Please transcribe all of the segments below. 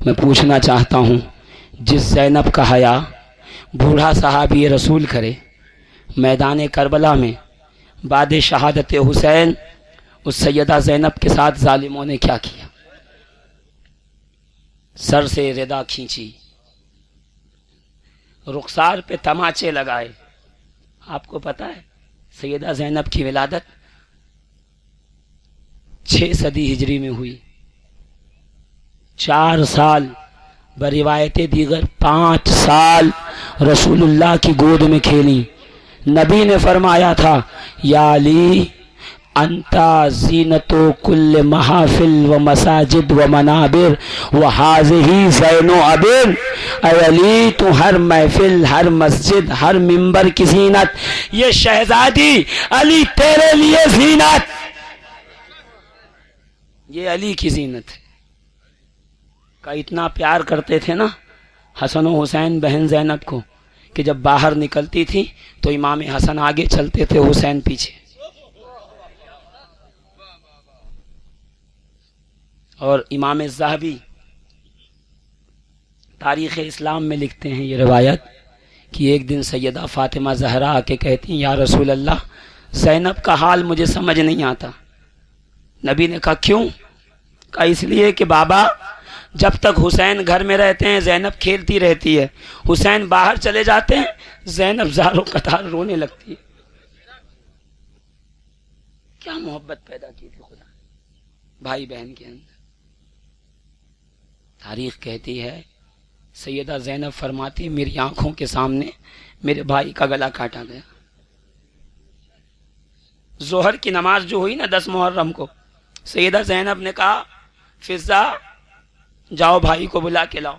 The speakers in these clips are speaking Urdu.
میں پوچھنا چاہتا ہوں، جس زینب کا حیا بوڑھا صحابی رسول کرے، میدان کربلا میں بعد شہادت حسین اس سیدہ زینب کے ساتھ ظالموں نے کیا کیا؟ سر سے ردا کھینچی، رخسار پہ تماچے لگائے۔ آپ کو پتا ہے سیدہ زینب کی ولادت 6 صدی ہجری میں ہوئی، 4 سال بروایت دیگر 5 سال رسول اللہ کی گود میں کھیلی۔ نبی نے فرمایا تھا یا علی انتا زینت کل محافل و مساجد و منابر و حاضہی زین و عبر، اے علی تو ہر محفل، ہر مسجد، ہر منبر کی زینت، یہ شہزادی علی تیرے لیے زینت، یہ علی کی زینت ہے۔ کا اتنا پیار کرتے تھے نا حسن و حسین بہن زینب کو کہ جب باہر نکلتی تھی تو امام حسن آگے چلتے تھے، حسین پیچھے۔ اور امام الذہبی تاریخ اسلام میں لکھتے ہیں یہ روایت کہ ایک دن سیدہ فاطمہ زہرا آ کے کہتی ہیں یا رسول اللہ زینب کا حال مجھے سمجھ نہیں آتا۔ نبی نے کہا کیوں؟ کہا اس لیے کہ بابا جب تک حسین گھر میں رہتے ہیں زینب کھیلتی رہتی ہے، حسین باہر چلے جاتے ہیں زینب زاروں قطار رونے لگتی ہے۔ کیا محبت پیدا کی تھی خدا بھائی بہن کے اندر۔ تاریخ کہتی ہے سیدہ زینب فرماتی میری آنکھوں کے سامنے میرے بھائی کا گلا کاٹا گیا۔ ظہر کی نماز جو ہوئی نا 10 محرم کو، سیدہ زینب نے کہا فضہ جاؤ بھائی کو بلا کے لاؤ۔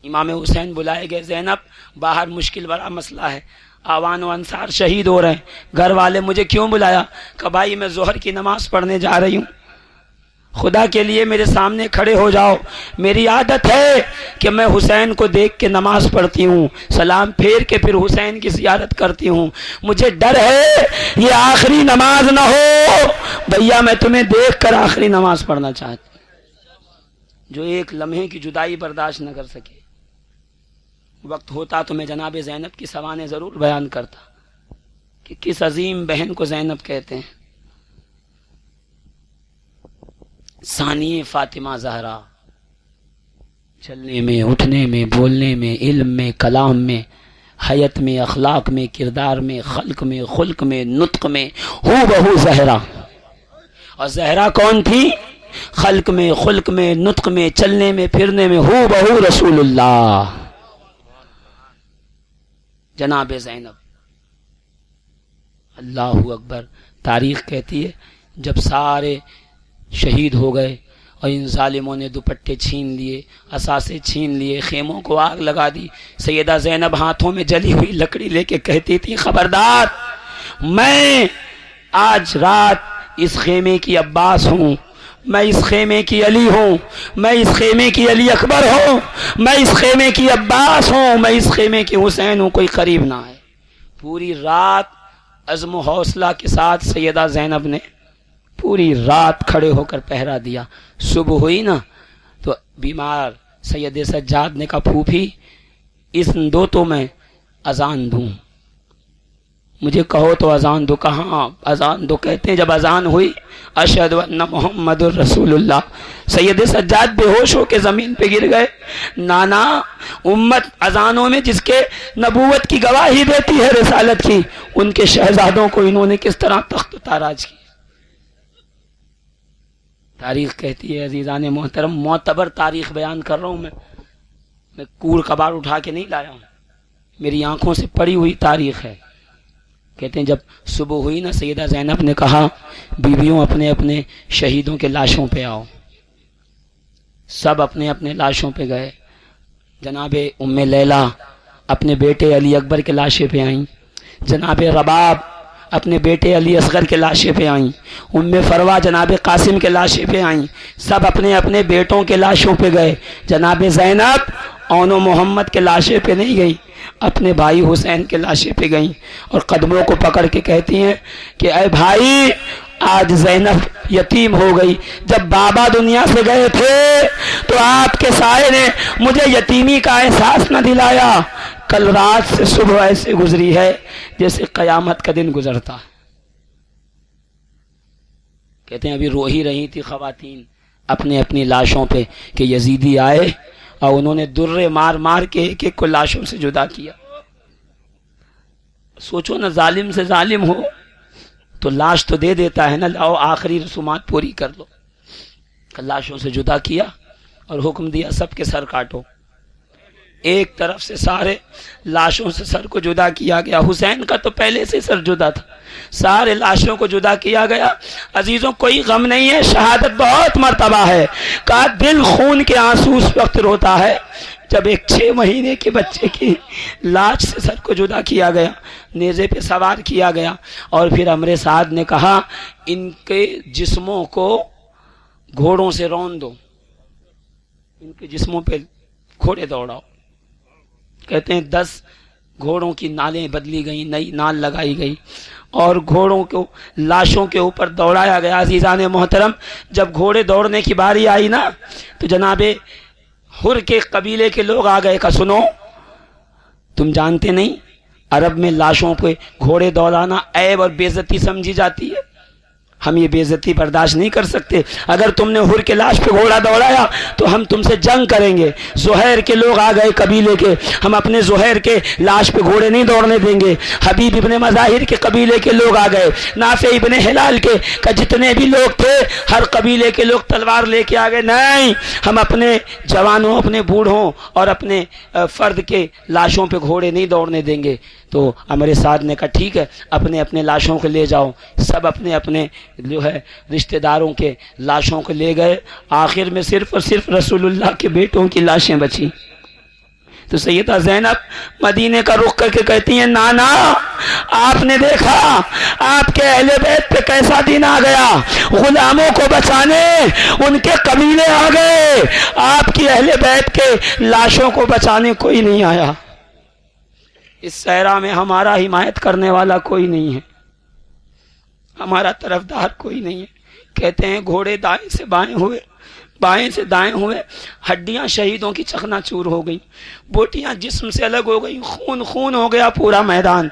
امام حسین بلائے گئے، زینب باہر مشکل بڑا مسئلہ ہے، آوان و انصار شہید ہو رہے ہیں، گھر والے مجھے کیوں بلایا؟ کہ بھائی میں ظہر کی نماز پڑھنے جا رہی ہوں، خدا کے لیے میرے سامنے کھڑے ہو جاؤ، میری عادت ہے کہ میں حسین کو دیکھ کے نماز پڑھتی ہوں، سلام پھیر کے پھر حسین کی زیارت کرتی ہوں، مجھے ڈر ہے یہ آخری نماز نہ ہو، بھیا میں تمہیں دیکھ کر آخری نماز پڑھنا چاہتی ہوں۔ جو ایک لمحے کی جدائی برداشت نہ کر سکے، وقت ہوتا تو میں جناب زینب کی سوانح ضرور بیان کرتا کہ کس عظیم بہن کو زینب کہتے ہیں۔ ثانی فاطمہ زہرا، چلنے میں، اٹھنے میں، بولنے میں، علم میں، کلام میں، حیت میں، اخلاق میں، کردار میں، خلق میں، خلق میں، نطق میں ہو بہو زہرا۔ اور زہرا کون تھی؟ خلق میں، خلق میں، نطق میں، چلنے میں، پھرنے میں ہو بہو رسول اللہ جناب زینب۔ اللہ اکبر۔ تاریخ کہتی ہے جب سارے شہید ہو گئے اور ان ظالموں نے دوپٹے چھین لیے، اثاثے چھین لیے، خیموں کو آگ لگا دی، سیدہ زینب ہاتھوں میں جلی ہوئی لکڑی لے کے کہتی تھی خبردار میں آج رات اس خیمے کی عباس ہوں، میں اس خیمے کی علی ہوں، میں اس خیمے کی علی اکبر ہوں، میں اس خیمے کی عباس ہوں، میں اس خیمے کی حسین ہوں، کوئی قریب نہ ہے۔ پوری رات عزم و حوصلہ کے ساتھ سیدہ زینب نے پوری رات کھڑے ہو کر پہرا دیا۔ صبح ہوئی نا تو بیمار سید سجاد نے کہا پھوپھی اس دو تو میں اذان دوں، مجھے کہو تو اذان دو۔ کہاں اذان دو؟ کہتے ہیں جب اذان ہوئی اشہد ان محمد الرسول اللہ، سید سجاد بے ہوش ہو کے زمین پہ گر گئے۔ نانا امت اذانوں میں جس کے نبوت کی گواہی دیتی ہے رسالت کی، ان کے شہزادوں کو انہوں نے کس طرح تخت تاراج کی۔ تاریخ کہتی ہے عزیزان محترم، معتبر تاریخ بیان کر رہا ہوں میں کوڑ کباڑ اٹھا کے نہیں لایا ہوں، میری آنکھوں سے پڑی ہوئی تاریخ ہے۔ کہتے ہیں جب صبح ہوئی نا سیدہ زینب نے کہا بیویوں اپنے اپنے شہیدوں کے لاشوں پہ آؤ، سب اپنے اپنے لاشوں پہ گئے۔ جناب ام لیلہ اپنے بیٹے علی اکبر کے لاشے پہ آئیں، جناب رباب اپنے بیٹے علی اصغر کے لاشے پہ آئیں، ام فروا جناب قاسم کے لاشے پہ آئیں، سب اپنے اپنے بیٹوں کے لاشوں پہ گئے۔ جناب زینب اون و محمد کے لاشے پہ نہیں گئی، اپنے بھائی حسین کے لاشے پہ گئیں اور قدموں کو پکڑ کے کہتی ہیں کہ اے بھائی آج زینب یتیم ہو گئی، جب بابا دنیا سے گئے تھے تو آپ کے سائے نے مجھے یتیمی کا احساس نہ دلایا، کل رات سے صبح ایسے گزری ہے جیسے قیامت کا دن گزرتا ہے۔ کہتے ہیں ابھی رو ہی رہی تھی خواتین اپنے اپنی لاشوں پہ کہ یزیدی آئے اور انہوں نے درے مار مار کے ایک ایک کو لاشوں سے جدا کیا۔ سوچو نا، ظالم سے ظالم ہو تو لاش تو دے دیتا ہے نا، لاؤ آخری رسومات پوری کر لو۔ لاشوں سے جدا کیا اور حکم دیا سب کے سر کاٹو۔ ایک طرف سے سارے لاشوں سے سر کو جدا کیا گیا۔ حسین کا تو پہلے سے سر جدا تھا، سارے لاشوں کو جدا کیا گیا۔ عزیزوں کوئی غم نہیں ہے، شہادت بہت مرتبہ ہے۔ کہا دل خون کے آنسو اس وقت روتا ہے جب ایک 6 مہینے کے بچے کی لاش سے سر کو جدا کیا گیا، نیزے پہ سوار کیا گیا۔ اور پھر امر سعد نے کہا ان کے جسموں کو گھوڑوں سے رون دو، ان کے جسموں پہ گھوڑے دوڑاؤ۔ کہتے ہیں 10 گھوڑوں کی نالیں بدلی گئیں، نئی نال لگائی گئی اور گھوڑوں کو لاشوں کے اوپر دوڑایا گیا۔ عزیزان محترم، جب گھوڑے دوڑنے کی باری آئی نا تو جناب حر کے قبیلے کے لوگ آ گئے کہ سنو، تم جانتے نہیں عرب میں لاشوں پہ گھوڑے دوڑانا عیب اور بے عزتی سمجھی جاتی ہے، ہم یہ بے عزتی برداشت نہیں کر سکتے، اگر تم نے حر کے لاش پہ گھوڑا دوڑایا تو ہم تم سے جنگ کریں گے۔ زہیر کے لوگ آ گئے قبیلے کے، ہم اپنے زہیر کے لاش پہ گھوڑے نہیں دوڑنے دیں گے۔ حبیب ابن مظاہر کے قبیلے کے لوگ آ گئے، نافع ابن ہلال کے جتنے بھی لوگ تھے ہر قبیلے کے لوگ تلوار لے کے آ گئے، نہیں ہم اپنے جوانوں، اپنے بوڑھوں اور اپنے فرد کے لاشوں پہ گھوڑے نہیں دوڑنے دیں گے۔ تو امر سعد نے کہا ٹھیک ہے، اپنے اپنے لاشوں کو لے جاؤ۔ سب اپنے اپنے جو ہے رشتہ داروں کے لاشوں کو لے گئے۔ آخر میں صرف اور صرف رسول اللہ کے بیٹوں کی لاشیں بچی۔ تو سیدہ زینب مدینے کا رخ کر کے کہتی ہیں نانا آپ نے دیکھا آپ کے اہل بیت پہ کیسا دن آ گیا، غلاموں کو بچانے ان کے قبیلے آ گئے، آپ کی اہل بیت کے لاشوں کو بچانے کوئی نہیں آیا۔ اس صحرا میں ہمارا حمایت کرنے والا کوئی نہیں ہے، ہمارا طرفدار کوئی نہیں ہے۔ کہتے ہیں گھوڑے دائیں سے بائیں ہوئے، بائیں سے دائیں ہوئے، ہڈیاں شہیدوں کی چکنا چور ہو گئیں، بوٹیاں جسم سے الگ ہو گئیں، خون خون ہو گیا پورا میدان،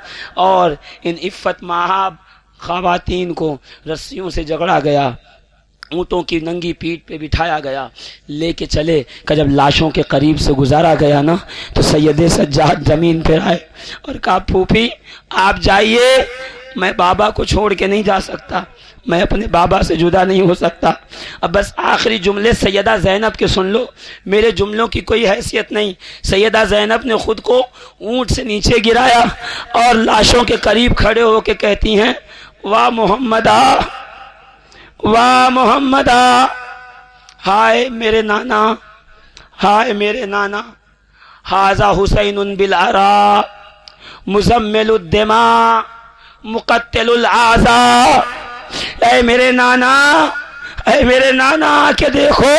اور ان عفت مآب خواتین کو رسیوں سے جگڑا گیا، اونٹوں کی ننگی پیٹھ پہ بٹھایا گیا، لے کے چلے کہ جب لاشوں کے قریب سے گزارا گیا نا تو سید سجاد زمین پہ آئے اور کہا پھوپھی آپ جائیے، میں بابا کو چھوڑ کے نہیں جا سکتا، میں اپنے بابا سے جدا نہیں ہو سکتا۔ اب بس آخری جملے سیدہ زینب کے سن لو، میرے جملوں کی کوئی حیثیت نہیں۔ سیدہ زینب نے خود کو اونٹ سے نیچے گرایا اور لاشوں کے قریب کھڑے ہو کے کہتی ہیں واہ محمدہ، واہ محمدہ، ہائے میرے نانا، ہائے میرے نانا، ھذا حسین بالعراء مزمل الدماء مقتل الاعضاء۔ اے میرے نانا، اے میرے نانا کہ دیکھو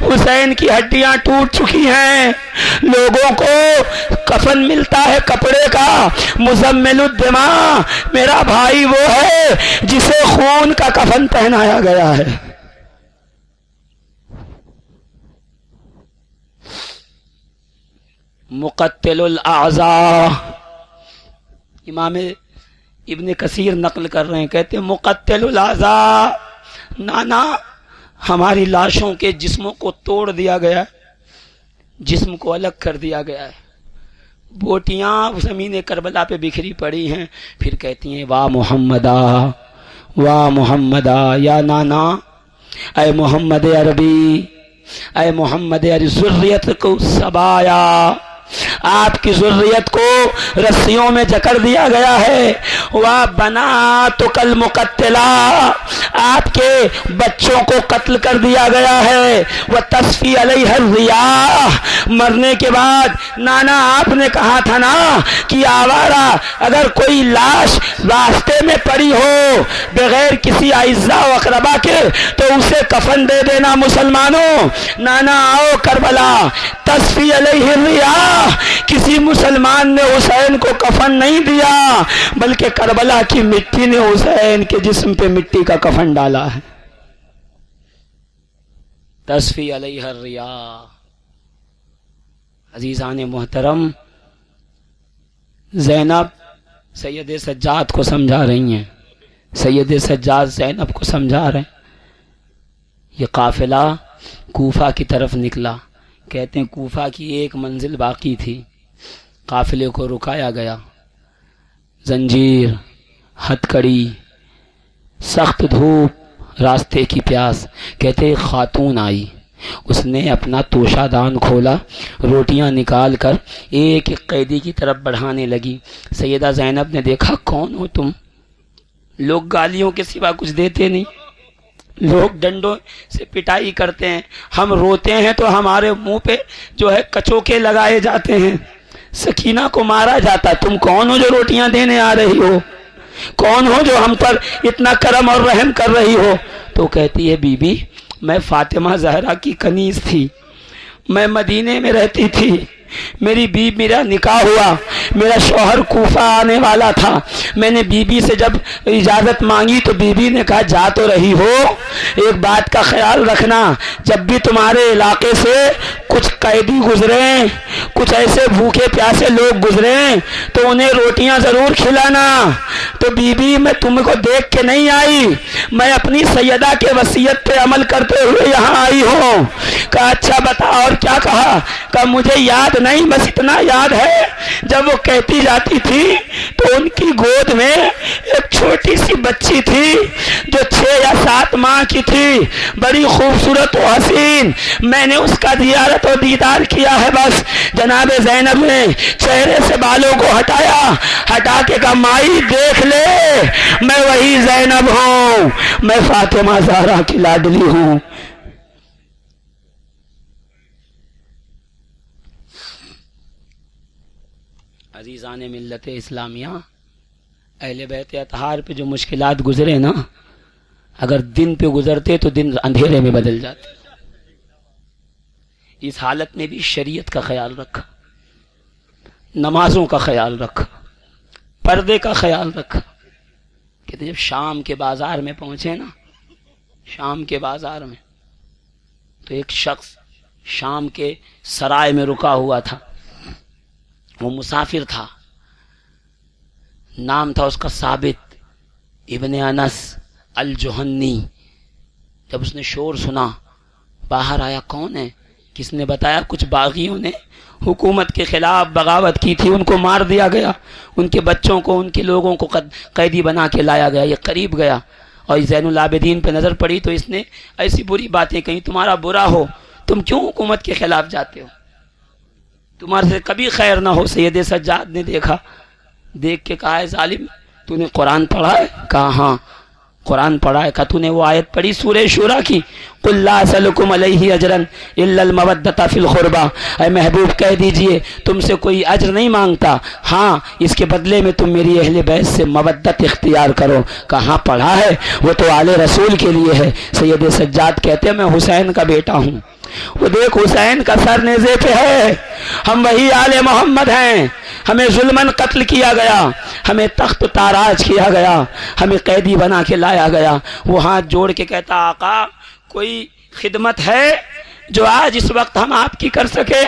حسین کی ہڈیاں ٹوٹ چکی ہیں، لوگوں کو کفن ملتا ہے کپڑے کا، مزمل الدماء میرا بھائی وہ ہے جسے خون کا کفن پہنایا گیا ہے۔ مقتل الاعضاء، امام ابن کثیر نقل کر رہے ہیں، کہتے ہیں مقتل الاعضاء، نانا ہماری لاشوں کے جسموں کو توڑ دیا گیا ہے، جسم کو الگ کر دیا گیا ہے، بوٹیاں زمین کربلا پہ بکھری پڑی ہیں۔ پھر کہتی ہیں واہ محمدہ، واہ محمدہ، یا نانا اے محمد عربی، اے محمد عربی، ذریت کو سبایا، آپ کی ذریت کو رسیوں میں جکڑ دیا گیا ہے، وَبَنَاتُكَ الْمُقَتِّلَةُ، آپ کے بچوں کو قتل کر دیا گیا ہے، وَتَصْفِي عَلَيْهَا الرِّيَاحُ، مرنے کے بعد نانا آپ نے کہا تھا نا کہ آوارہ اگر کوئی لاش راستے میں پڑی ہو بغیر کسی اعزاء و اقربا کے تو اسے کفن دے دینا مسلمانوں۔ نانا آؤ کربلا، تصفی علیہ الریاح، کسی مسلمان نے حسین کو کفن نہیں دیا بلکہ کربلا کی مٹی نے حسین کے جسم پہ مٹی کا کفن ڈالا ہے۔ تصفی علیہ الریاح، عزیزان محترم، زینب سید سجاد کو سمجھا رہی ہیں، سید سجاد زینب کو سمجھا رہے ہیں۔ یہ قافلہ کوفہ کی طرف نکلا، کہتے ہیں کوفہ کی ایک منزل باقی تھی، قافلے کو رکایا گیا، زنجیر، ہتھکڑی، سخت دھوپ، راستے کی پیاس۔ کہتے ایک خاتون آئی، اس نے اپنا توشہ دان کھولا، روٹیاں نکال کر ایک ایک قیدی کی طرف بڑھانے لگی۔ سیدہ زینب نے دیکھا، کون ہو تم؟ لوگ گالیوں کے سوا کچھ دیتے نہیں، لوگ ڈنڈوں سے پٹائی کرتے ہیں، ہم روتے ہیں تو ہمارے منہ پہ جو ہے کچوکے لگائے جاتے ہیں، سکینہ کو مارا جاتا۔ تم کون ہو جو روٹیاں دینے آ رہی ہو؟ کون ہو جو ہم پر اتنا کرم اور رحم کر رہی ہو؟ تو کہتی ہے بی بی میں فاطمہ زہرا کی کنیز تھی، میں مدینے میں رہتی تھی، میرا نکاح ہوا، میرا شوہر کوفہ آنے والا تھا، میں نے بی بی سے جب اجازت مانگی تو بی بی نے کہا جا تو رہی ہو، ایک بات کا خیال رکھنا، جب بھی تمہارے علاقے سے کچھ قیدی گزریں، کچھ ایسے بھوکے پیاسے لوگ گزریں تو انہیں روٹیاں ضرور کھلانا۔ تو بی بی میں تم کو دیکھ کے نہیں آئی، میں اپنی سیدہ کے وصیت پہ عمل کرتے ہوئے یہاں آئی ہوں۔ کہا اچھا بتا اور کیا کہا؟ کہا مجھے یاد نہیں، بس اتنا یاد ہے جب وہ کہتی جاتی تھی تو ان کی گود میں ایک چھوٹی سی بچی تھی جو 6 یا 7 ماہ کی تھی، بڑی خوبصورت و حسین، میں نے اس کا زیارت و دیدار کیا ہے۔ بس جناب زینب نے چہرے سے بالوں کو ہٹا کے کہا مائی دیکھ لے، میں وہی زینب ہوں، میں فاطمہ زہرا کی لاڈلی ہوں۔ عزیزان ملت اسلامیہ، اہل بیت اطہار پہ جو مشکلات گزرے نا، اگر دن پہ گزرتے تو دن اندھیرے میں بدل جاتے۔ اس حالت میں بھی شریعت کا خیال رکھا، نمازوں کا خیال رکھا، پردے کا خیال رکھا۔ کہتے جب شام کے بازار میں پہنچے نا، شام کے بازار میں تو ایک شخص شام کے سرائے میں رکا ہوا تھا، وہ مسافر تھا، نام تھا اس کا ثابت ابن انس الجہنی۔ جب اس نے شور سنا باہر آیا، کون ہے؟ کس نے بتایا کچھ باغیوں نے حکومت کے خلاف بغاوت کی تھی، ان کو مار دیا گیا، ان کے بچوں کو، ان کے لوگوں کو قیدی بنا کے لایا گیا۔ یہ قریب گیا اور زین العابدین پہ نظر پڑی تو اس نے ایسی بری باتیں کہیں، تمہارا برا ہو تم کیوں حکومت کے خلاف جاتے ہو، تمہارے سے کبھی خیر نہ ہو۔ سید سجاد نے دیکھا، دیکھ کے کہا ہے ظالم تو نے قرآن پڑھا ہے؟ کہا ہاں قرآن پڑھا ہے۔ کہا تو نے وہ آیت پڑھی سورہ شورا کی، قل لا اسألکم علیہ اجرا الا المودۃ فی القربى، اے محبوب کہہ دیجئے تم سے کوئی اجر نہیں مانگتا، ہاں اس کے بدلے میں تم میری اہل بیت سے مودت اختیار کرو۔ کہاں پڑھا ہے؟ وہ تو آل رسول کے لیے ہے۔ سید سجاد کہتے ہیں میں حسین کا بیٹا ہوں، وہ دیکھ حسین کا سر نیزے پہ ہے، ہم وہی آل محمد ہیں، ہمیں ظلماً قتل کیا گیا، ہمیں تخت تاراج کیا گیا، ہمیں قیدی بنا کے لایا گیا۔ وہ ہاتھ جوڑ کے کہتا آقا کوئی خدمت ہے جو آج اس وقت ہم آپ کی کر سکے؟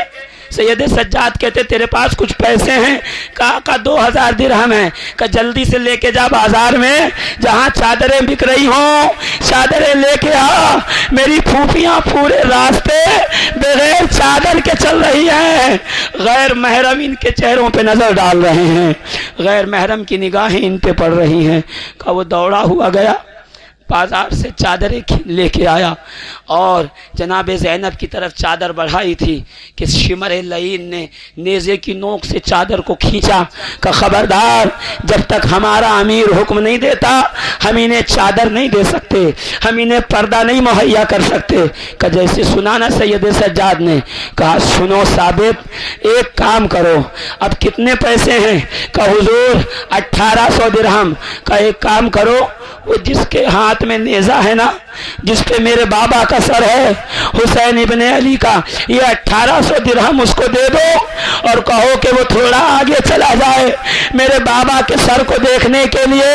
سید سجاد کہتے تیرے پاس کچھ پیسے ہیں؟ کہا آقا 2000 درہم ہیں۔ کہ جلدی سے لے کے جا بازار میں جہاں چادریں بک رہی ہوں، چادریں لے کے آ، میری پھوپھیاں پورے راستے بغیر چادر کے چل رہی ہیں، غیر محرم ان کے چہروں پہ نظر ڈال رہے ہیں، غیر محرم کی نگاہیں ان پہ پڑ رہی ہیں۔ کہ وہ دوڑا ہوا گیا، بازار سے چادریں لے کے آیا اور جناب زینب کی طرف چادر بڑھائی تھی کہ شمر لعین نے نیزے کی نوک سے چادر کو کھینچا کہ خبردار جب تک ہمارا امیر حکم نہیں دیتا ہم انہیں چادر نہیں دے سکتے، ہم انہیں پردہ نہیں مہیا کر سکتے۔ کہ جیسے سنا نا سید سجاد نے کہا سنو ثابت ایک کام کرو، اب کتنے پیسے ہیں؟ کہ حضور 1800 درہم۔ کا ایک کام کرو وہ جس کے ہاتھ ہاتھ میں نیزہ ہے نا جس پہ میرے بابا کا سر ہے حسین ابن علی کا، یہ 1800 درہم اس کو دے دو اور کہو کہ وہ تھوڑا آگے چلا جائے۔ میرے بابا کے سر کو دیکھنے کے لیے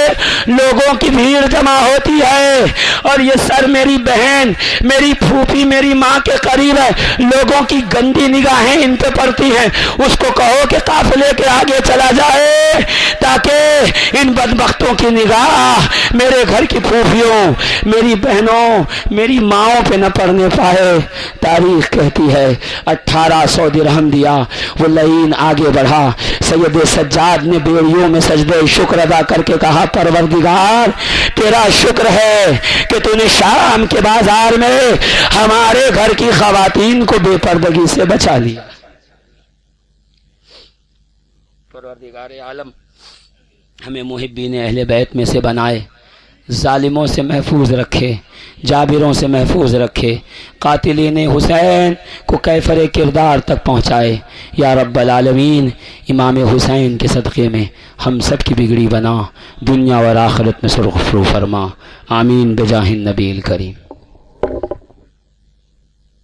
لوگوں کی بھیڑ جمع ہوتی ہے، اور یہ سر میری بہن، میری پھوپھی، میری ماں کے قریب ہے، لوگوں کی گندی نگاہیں ان پہ پڑتی ہیں۔ اس کو کہو کہ قافلے کے آگے چلا جائے تاکہ ان بدبختوں کی نگاہ میرے گھر کی پھوپھیوں، میری بہنوں، میری ماؤں پہ نہ پڑنے پائے۔ تاریخ کہتی ہے 1800 درہم دیا، وہ لعین آگے بڑھا۔ سید سجاد نے بیڑیوں میں سجدے شکر ادا کر کے کہا پروردگار تیرا شکر ہے کہ تو نے شام کے بازار میں ہمارے گھر کی خواتین کو بے پردگی سے بچا لیا۔ پروردگار عالم ہمیں محبین اہل بیت میں سے بنائے، ظالموں سے محفوظ رکھے، جابروں سے محفوظ رکھے، قاتلین حسین کو کیفر کردار تک پہنچائے۔ یا رب العالمین امام حسین کے صدقے میں ہم سب کی بگڑی بنا، دنیا اور آخرت میں سرخرو فرما، آمین بجاہ النبی الکریم۔